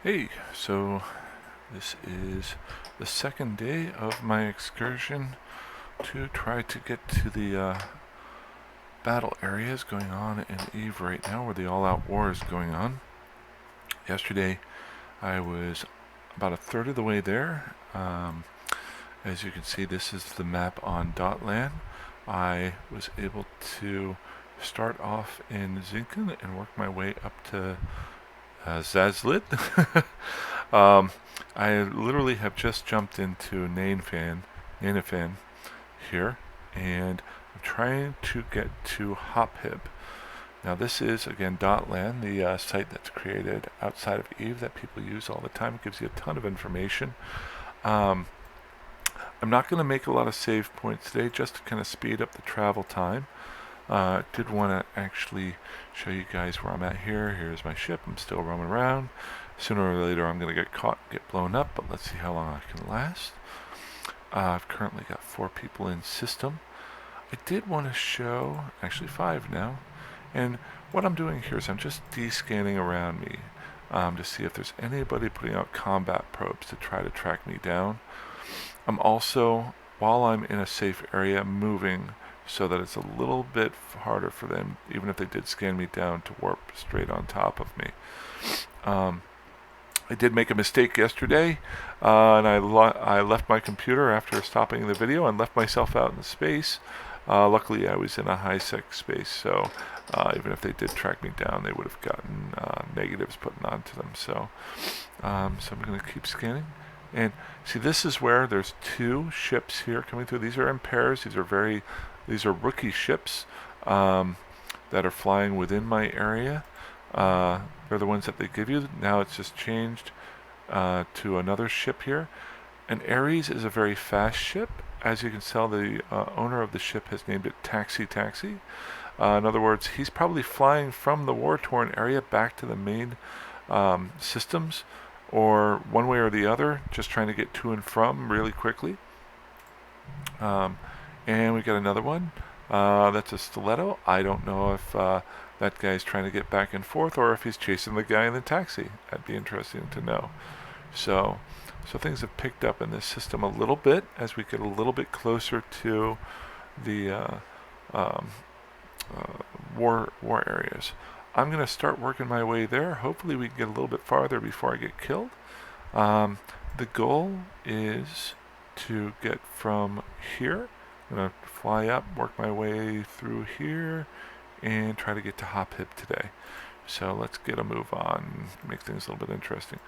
Hey, so this is the second day of my excursion to try to get to the battle areas going on in EVE right now, where the all-out war is going on. Yesterday, I was about a third of the way there. As you can see, this is the map on Dotlan. I was able to start off in Zinken and work my way up to Zazlit. I literally have just jumped into Nanafan here, and I'm trying to get to Hophib. Now this is, again, Dotlan, the site that's created outside of EVE that people use all the time. It gives you a ton of information. Um, I'm not going to make a lot of save points today, just to kind of speed up the travel time. Did want to actually show you guys where I'm at here. Here's my ship. I'm still roaming around. Sooner or later I'm going to get caught, get blown up, but let's see how long I can last. I've currently got 4 people in system. I did want to show, actually 5 now, and what I'm doing here is I'm just de-scanning around me to see if there's anybody putting out combat probes to try to track me down. I'm also, while I'm in a safe area, moving so that it's a little bit harder for them, even if they did scan me down, to warp straight on top of me. I did make a mistake yesterday, and I left my computer after stopping the video and left myself out in space. Luckily, I was in a high-sec space, so even if they did track me down, they would have gotten negatives put onto them. So I'm going to keep scanning. And see, this is where there's 2 ships here coming through. These are in pairs. These are rookie ships that are flying within my area. They're the ones that they give you. Now it's just changed to another ship here. And Ares is a very fast ship. As you can tell, the owner of the ship has named it Taxi Taxi. In other words, he's probably flying from the war-torn area back to the main systems, or one way or the other, just trying to get to and from really quickly. And we got another one. That's a Stiletto. I don't know if that guy's trying to get back and forth, or if he's chasing the guy in the taxi. That'd be interesting to know. So things have picked up in this system a little bit as we get a little bit closer to the war areas. I'm going to start working my way there. Hopefully we can get a little bit farther before I get killed. The goal is to get from here. I'm going to fly up, work my way through here, and try to get to Hophib today. So let's get a move on, make things a little bit interesting.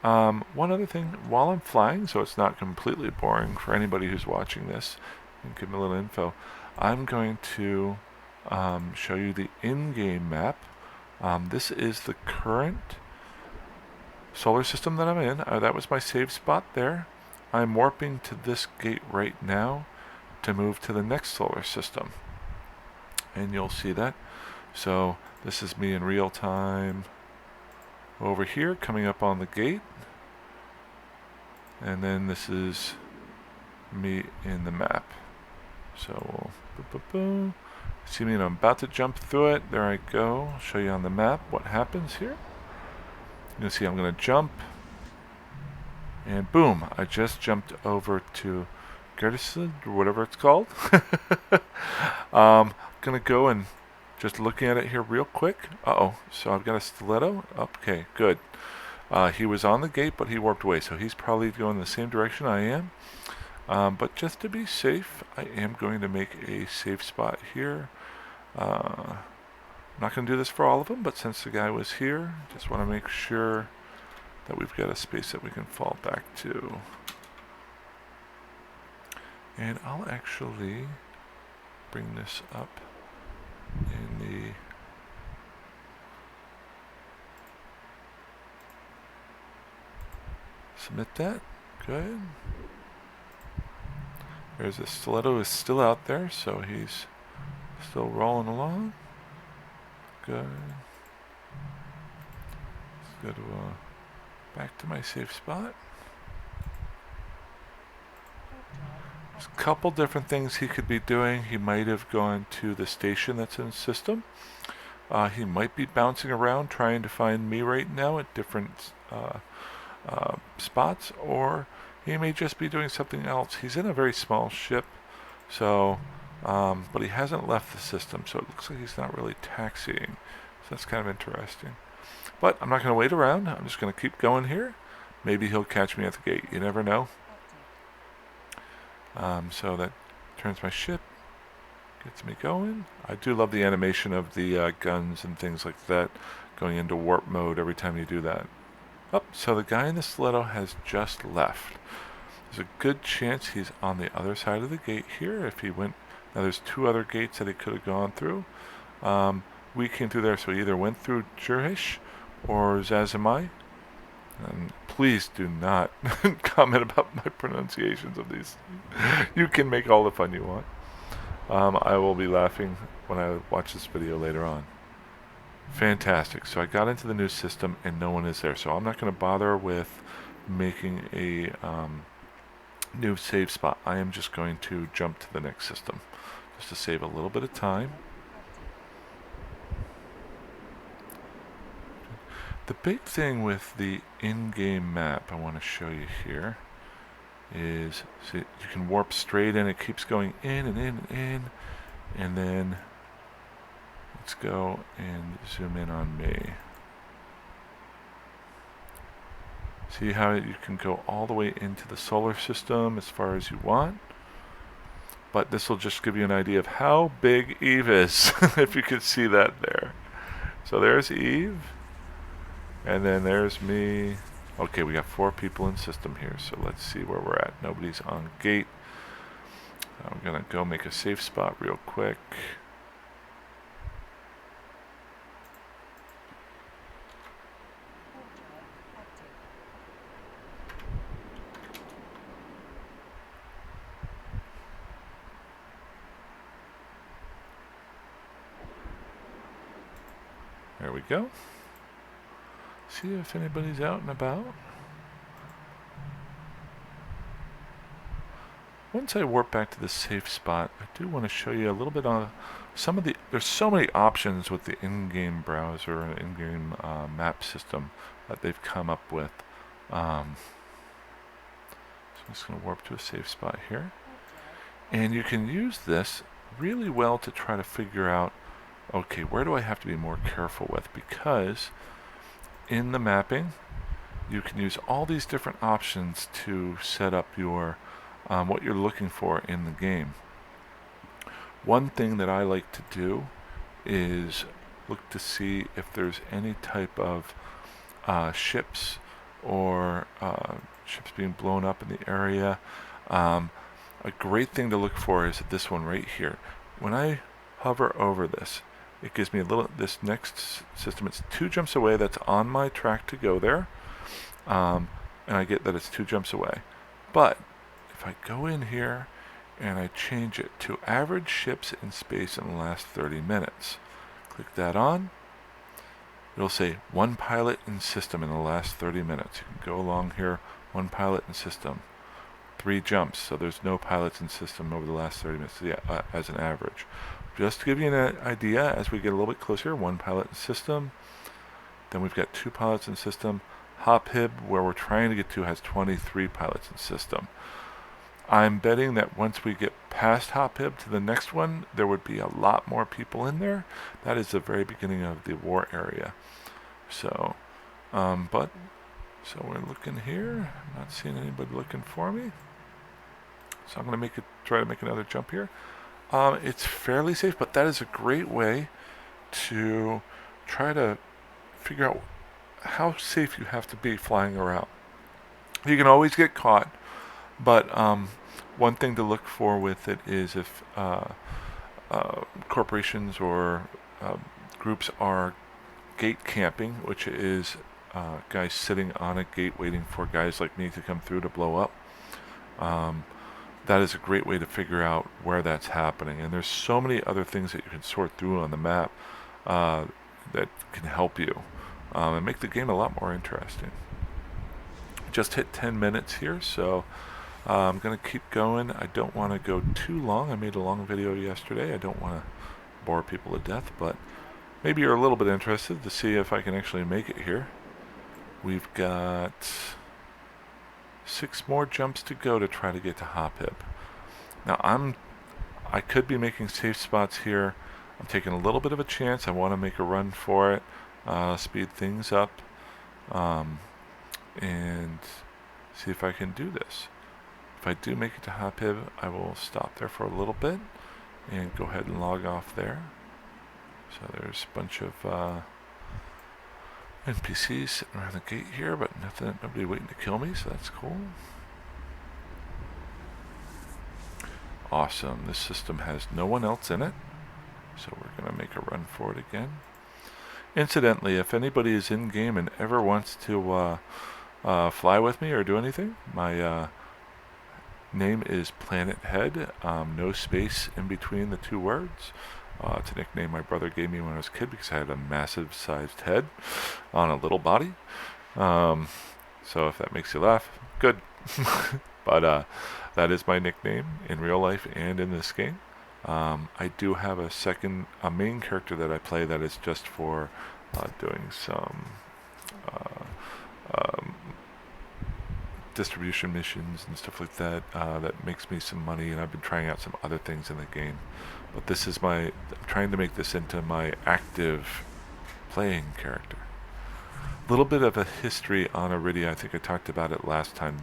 One other thing, while I'm flying, so it's not completely boring for anybody who's watching this, and give me a little info, I'm going to show you the in-game map. This is the current solar system that I'm in. That was my save spot there. I'm warping to this gate right now to move to the next solar system, and you'll see that. So this is me in real time over here coming up on the gate, and then this is me in the map. So see me, and I'm about to jump through it. There I go. I'll show you on the map what happens here. You can see I'm going to jump, and boom, I just jumped over to Gerdesid, or whatever it's called. Gonna go and just looking at it here real quick. So I've got a Stiletto. Okay, good. He was on the gate, but he warped away, so he's probably going the same direction I am. But just to be safe, I am going to make a safe spot here. I'm not going to do this for all of them, but since the guy was here, just want to make sure that we've got a space that we can fall back to. And I'll actually bring this up in the submit that. Good. There's a Stiletto is still out there, so he's still rolling along. Good. Let's go to back to my safe spot. There's a couple different things he could be doing. He might have gone to the station that's in system. He might be bouncing around trying to find me right now at different spots, or he may just be doing something else. He's in a very small ship, so but he hasn't left the system, so it looks like he's not really taxiing. So that's kind of interesting. But I'm not going to wait around. I'm just going to keep going here. Maybe he'll catch me at the gate. You never know. So that turns my ship, gets me going. I do love the animation of the guns and things like that going into warp mode every time you do that. Oh, so the guy in the stiletto has just left. There's a good chance he's on the other side of the gate here. If he went, now there's two other gates that he could have gone through. We came through there, so he either went through Jurhish or Zazimai. And please do not comment about my pronunciations of these. You can make all the fun you want. I will be laughing when I watch this video later on. Fantastic. So I got into the new system and no one is there. So I'm not going to bother with making a new save spot. I am just going to jump to the next system just to save a little bit of time. The big thing with the in-game map I want to show you here is, see, you can warp straight in. It keeps going in and in and in. And then let's go and zoom in on me. See how you can go all the way into the solar system as far as you want. But this will just give you an idea of how big Eve is, if you could see that there. So there's Eve. And then there's me. Okay, we got 4 people in system here, so let's see where we're at. Nobody's on gate. I'm gonna go make a safe spot real quick. There we go. See if anybody's out and about. Once I warp back to the safe spot, I do want to show you a little bit on some of the, there's so many options with the in-game browser and in-game map system that they've come up with. So I'm just going to warp to a safe spot here. And you can use this really well to try to figure out, okay, where do I have to be more careful with? Because in the mapping, you can use all these different options to set up your what you're looking for in the game. One thing that I like to do is look to see if there's any type of ships or ships being blown up in the area. A great thing to look for is this one right here. When I hover over this, it gives me a little, this next system, it's 2 jumps away, that's on my track to go there. And I get that it's 2 jumps away. But if I go in here and I change it to average ships in space in the last 30 minutes, click that on, it'll say 1 pilot in system in the last 30 minutes. You can go along here, 1 pilot in system, 3 jumps, so there's no pilots in system over the last 30 minutes, as an average. Just to give you an idea, as we get a little bit closer, 1 pilot in system, then we've got 2 pilots in system. Hophib, where we're trying to get to, has 23 pilots in system. I'm betting that once we get past Hophib to the next one, there would be a lot more people in there. That is the very beginning of the war area. So, so we're looking here. I'm not seeing anybody looking for me. So I'm going to try to make another jump here. It's fairly safe, but that is a great way to try to figure out how safe you have to be flying around. You can always get caught, but one thing to look for with it is if corporations or groups are gate camping, which is guys sitting on a gate waiting for guys like me to come through to blow up. That is a great way to figure out where that's happening. And there's so many other things that you can sort through on the map that can help you and make the game a lot more interesting. Just hit 10 minutes here, so I'm going to keep going. I don't want to go too long. I made a long video yesterday. I don't want to bore people to death, but maybe you're a little bit interested to see if I can actually make it here. We've got 6 more jumps to go to try to get to Hop Hip. Now I could be making safe spots here. I'm taking a little bit of a chance. I want to make a run for it, speed things up, and see if I can do this. If I do make it to Hop Hip, I will stop there for a little bit and go ahead and log off there. So there's a bunch of NPCs sitting around the gate here, but nobody waiting to kill me, so that's cool. Awesome. This system has no one else in it, so we're going to make a run for it again. Incidentally, if anybody is in game and ever wants to fly with me or do anything, my name is Planet Head, no space in between the 2 words. It's a nickname my brother gave me when I was a kid because I had a massive sized head on a little body. So if that makes you laugh, good. But that is my nickname in real life and in this game. I do have a main character that I play that is just for doing some distribution missions and stuff like that. That makes me some money, and I've been trying out some other things in the game. But this is I'm trying to make this into my active playing character. A little bit of a history on Iridia. I think I talked about it last time.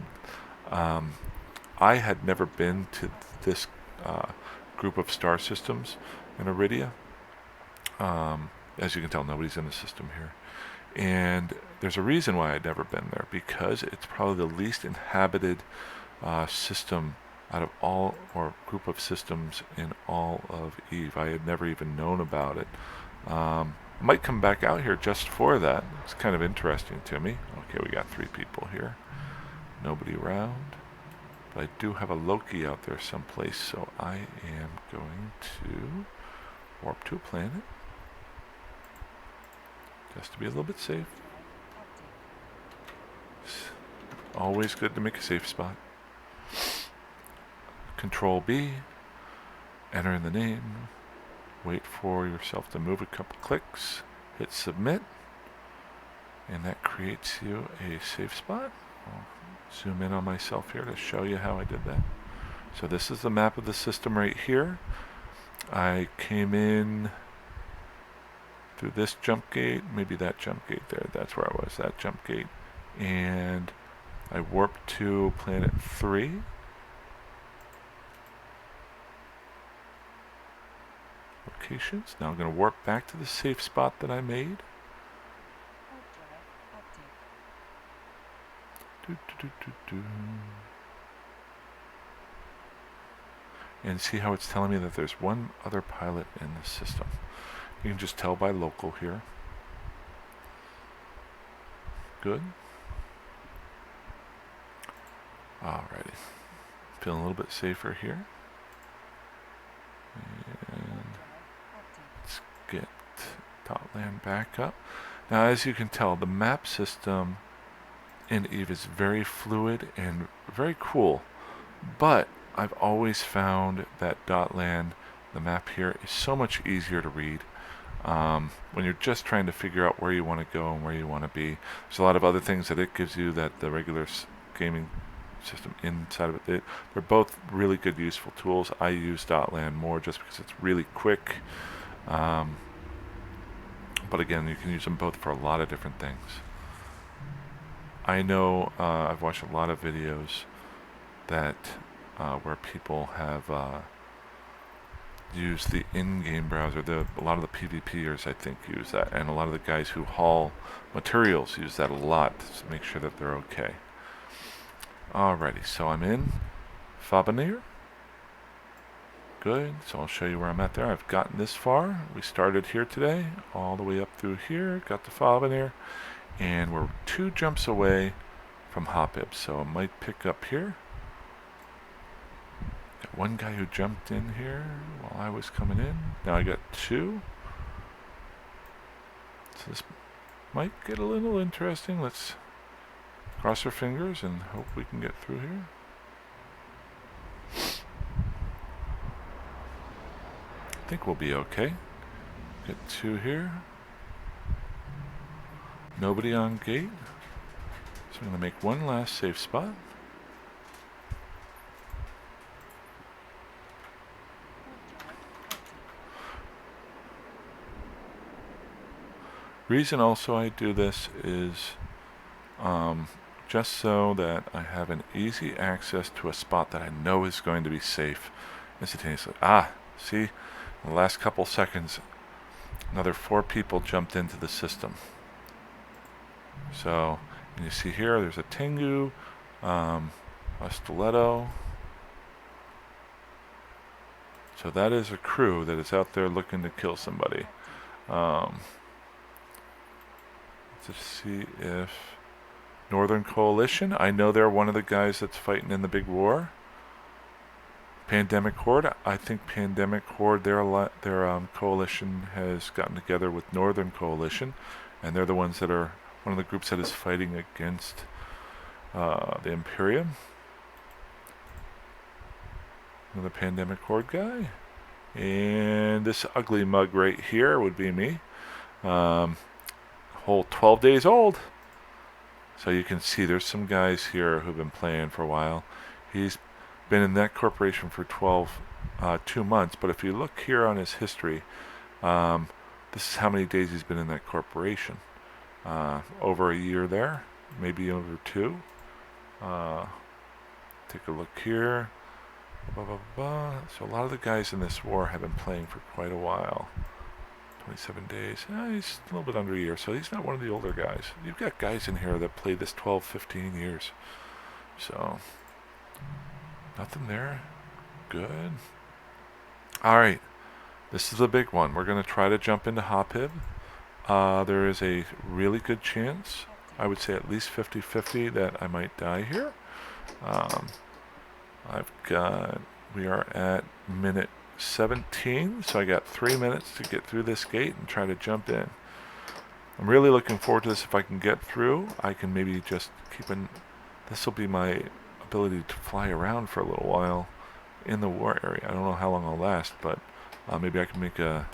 I had never been to this group of star systems in Iridia. As you can tell, nobody's in the system here. And there's a reason why I'd never been there, because it's probably the least inhabited system out of all, or group of systems in all of EVE. I had never even known about it. I might come back out here just for that. It's kind of interesting to me. Okay, we got 3 people here. Nobody around. But I do have a Loki out there someplace, so I am going to warp to a planet. Just to be a little bit safe. Always good to make a safe spot. Control B, enter in the name, wait for yourself to move a couple clicks, hit submit, and that creates you a safe spot. I'll zoom in on myself here to show you how I did that. So this is the map of the system right here. I came in through this jump gate, maybe that jump gate there, that's where I was, that jump gate, and I warped to planet 3. Locations. Now I'm going to warp back to the safe spot that I made. And see how it's telling me that there's one other pilot in the system. You can just tell by local here. Good. Alrighty. Feeling a little bit safer here. And let's get Dotland back up. Now, as you can tell, the map system in EVE is very fluid and very cool. But I've always found that Dotland, the map here, is so much easier to read. When you're just trying to figure out where you want to go and where you want to be. There's a lot of other things that it gives you that the regular gaming system inside of it, they're both really good, useful tools. I use Dotland more just because it's really quick. But again, you can use them both for a lot of different things. I know I've watched a lot of videos that where people have use the in-game browser. A lot of the PvPers, I think, use that, and a lot of the guys who haul materials use that a lot to make sure that they're okay. Alrighty, so I'm in Fabonir. Good, so I'll show you where I'm at there. I've gotten this far. We started here today, all the way up through here, got to Fabonir, and we're 2 jumps away from Hop Hip, so I might pick up here. Got one guy who jumped in here while I was coming in. Now I got 2. So this might get a little interesting. Let's cross our fingers and hope we can get through here. I think we'll be okay. Get 2 here. Nobody on gate. So I'm going to make one last safe spot. Reason also I do this is just so that I have an easy access to a spot that I know is going to be safe instantaneously. See, in the last couple seconds, another 4 people jumped into the system. So, and you see here, there's a Tengu, a Stiletto. So that is a crew that is out there looking to kill somebody. Let's see if Northern Coalition. I know they're one of the guys that's fighting in the big war. Pandemic Horde. I think Pandemic Horde, their coalition has gotten together with Northern Coalition, and they're the ones that are one of the groups that is fighting against the Imperium. Another Pandemic Horde guy. And this ugly mug right here would be me. Whole 12 days old. So you can see there's some guys here who've been playing for a while. He's been in that corporation for 2 months, but if you look here on his history, this is how many days he's been in that corporation. Over a year there, maybe over 2. Take a look here. Blah, blah, blah. So a lot of the guys in this war have been playing for quite a while. 27 days. He's a little bit under a year, so he's not one of the older guys. You've got guys in here that played this 12, 15 years. So, nothing there. Good. Alright. This is the big one. We're going to try to jump into Hophib. There is a really good chance, I would say at least 50-50, that I might die here. We are at minute 17, so I got 3 minutes to get through this gate and try to jump in. I'm really looking forward to this. If I can get through, I can maybe just this will be my ability to fly around for a little while in the war area. I don't know how long I'll last, but maybe I can make a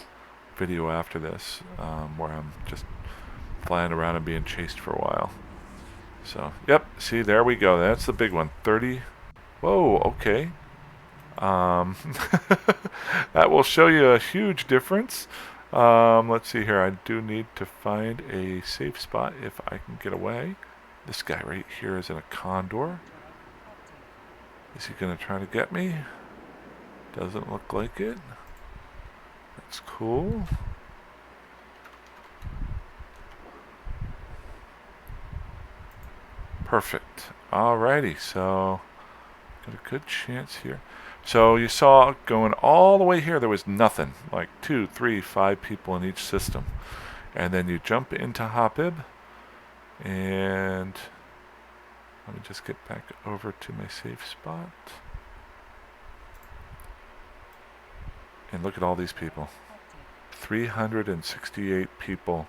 video after this where I'm just flying around and being chased for a while. So, yep, see, there we go. That's the big one. 30. Whoa, okay. That will show you a huge difference. Let's see here. I do need to find a safe spot if I can get away. This guy right here is in a Condor. Is he going to try to get me? Doesn't look like it. That's cool. Perfect. Alrighty, so got a good chance here. So you saw going all the way here, there was nothing, like 2, 3, 5 people in each system. And then you jump into Hophib, and let me just get back over to my safe spot. And look at all these people. 368 people.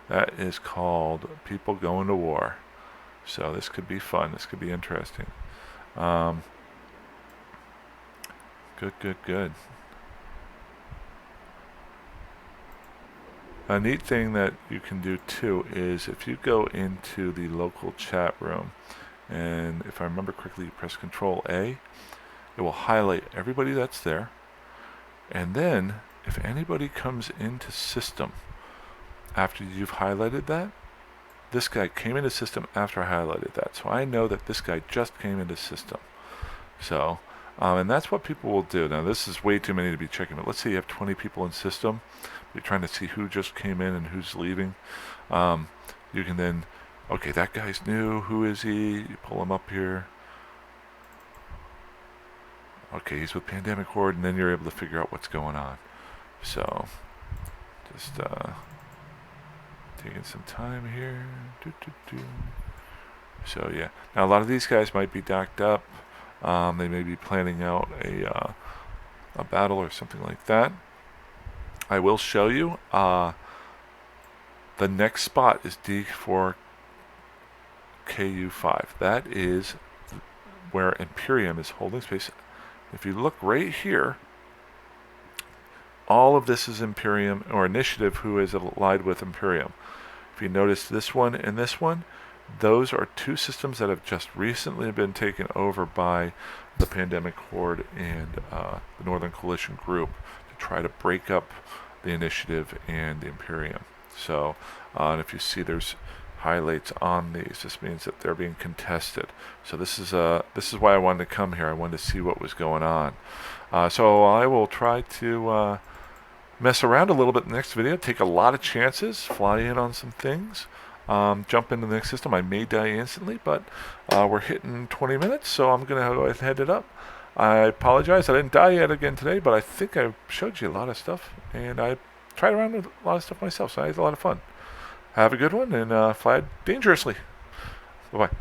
That is called people going to war. So this could be fun. This could be interesting. Good. A neat thing that you can do too is if you go into the local chat room, and if I remember correctly, you press Control A, it will highlight everybody that's there. And then if anybody comes into system after you've highlighted that, this guy came into system after I highlighted that. So I know that this guy just came into system. So, and that's what people will do. Now this is way too many to be checking, but let's say you have 20 people in system. You're trying to see who just came in and who's leaving. You can then, okay, that guy's new. Who is he? You pull him up here. Okay, he's with Pandemic Horde, and then you're able to figure out what's going on. So, just taking some time here. So yeah, now a lot of these guys might be docked up. They may be planning out a battle or something like that. I will show you. The next spot is D4KU5. That is where Imperium is holding space. If you look right here, all of this is Imperium or Initiative, who is allied with Imperium. If you notice this one and this one, those are two systems that have just recently been taken over by the Pandemic Horde and the Northern Coalition group to try to break up the Initiative and the Imperium. So, and if you see there's highlights on these, this means that they're being contested. So this is why I wanted to come here. I wanted to see what was going on. So I will try to mess around a little bit in the next video, take a lot of chances, fly in on some things, jump into the next system. I may die instantly, but we're hitting 20 minutes, so I'm going to go ahead and head it up. I apologize, I didn't die yet again today, but I think I showed you a lot of stuff, and I tried around with a lot of stuff myself, so I had a lot of fun. Have a good one, and fly dangerously. Bye-bye.